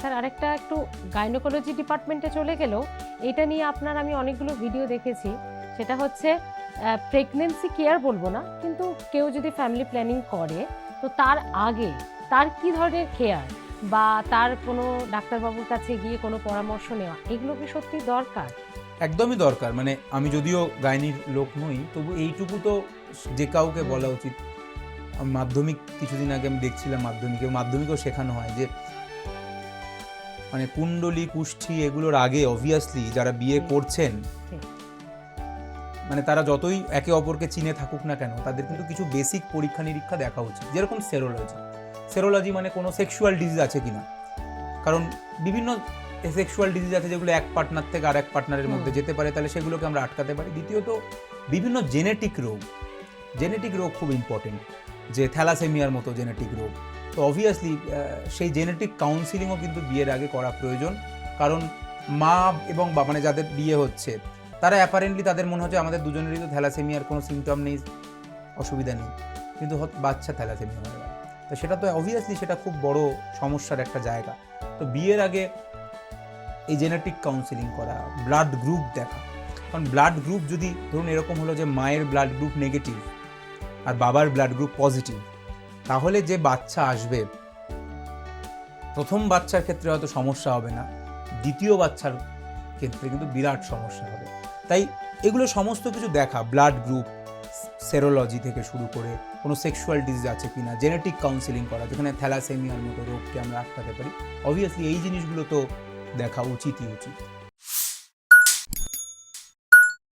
Sir আরেকটা একটু gynaecology ডিপার্টমেন্টে চলে গেলেও এটা নিয়ে আমি অনেকগুলো ভিডিও দেখেছি। সেটা হচ্ছে প্রেগনেন্সি কেয়ার বলবো না, কিন্তু কেউ যদি ফ্যামিলি প্ল্যানিং করে তো তার আগে তার কি ধরনের কেয়ার বা তার কোনো ডাক্তারবাবুর কাছে গিয়ে কোনো পরামর্শ নেওয়া, এগুলো কি সত্যি দরকার? একদমই দরকার। মানে আমি যদিও গাইনির লোক নই, তবু এইটুকু তো যে কাউকে বলা উচিত। মাধ্যমিক কিছুদিন আগে আমি দেখছিলাম, মাধ্যমিকেও শেখানো হয় যে মানে কুণ্ডলী কুষ্ঠি এগুলোর আগে অবভিয়াসলি যারা বিয়ে করছেন, মানে তারা যতই একে অপরকে চিনে থাকুক না কেন, তাদের কিন্তু কিছু বেসিক পরীক্ষা নিরীক্ষা দেখা উচিত, যেরকম সেরোলজি মানে কোনো সেক্সুয়াল ডিজিজ আছে কিনা। কারণ বিভিন্ন সেক্সুয়াল ডিজিজ আছে যেগুলো এক পার্টনার থেকে আর এক পার্টনারের মধ্যে যেতে পারে, তাহলে সেগুলোকে আমরা আটকাতে পারি। দ্বিতীয়ত বিভিন্ন জেনেটিক রোগ খুব ইম্পর্টেন্ট, যে থ্যালাসেমিয়ার মতো জেনেটিক রোগ। তো অবভিয়াসলি সেই জেনেটিক কাউন্সিলিংও কিন্তু বিয়ের আগে করা প্রয়োজন। কারণ মা এবং বাবা, মানে যাদের বিয়ে হচ্ছে, তারা অ্যাপারেন্টলি তাদের মনে হচ্ছে আমাদের দুজনেরই তো থ্যালাসেমিয়ার কোনো সিমটম নেই, অসুবিধা নেই, কিন্তু বাচ্চা থ্যালাসেমিয়া হয়ে গেল। তো সেটা তো অবভিয়াসলি সেটা খুব বড় সমস্যার একটা জায়গা। তো বিয়ের আগে এই জেনেটিক কাউন্সিলিং করা, ব্লাড গ্রুপ দেখা। কারণ ব্লাড গ্রুপ যদি ধরুন এরকম হলো যে মায়ের ব্লাড গ্রুপ নেগেটিভ আর বাবার ব্লাড গ্রুপ পজিটিভ, তাহলে যে বাচ্চা আসবে, প্রথম বাচ্চার ক্ষেত্রে হয়তো সমস্যা হবে না, দ্বিতীয় বাচ্চার ক্ষেত্রে কিন্তু বিরাট সমস্যা হবে। তাই এগুলো সমস্ত কিছু দেখা, ব্লাড গ্রুপ, সেরোলজি থেকে শুরু করে কোনো সেক্সুয়াল ডিজিজ আছে কিনা, জেনেটিক কাউন্সিলিং করা, যেখানে থ্যালাসেমিয়ার মতো রোগকে আমরা আটকাতে পারি, অবভিয়াসলি এই জিনিসগুলো তো দেখা উচিতই উচিত।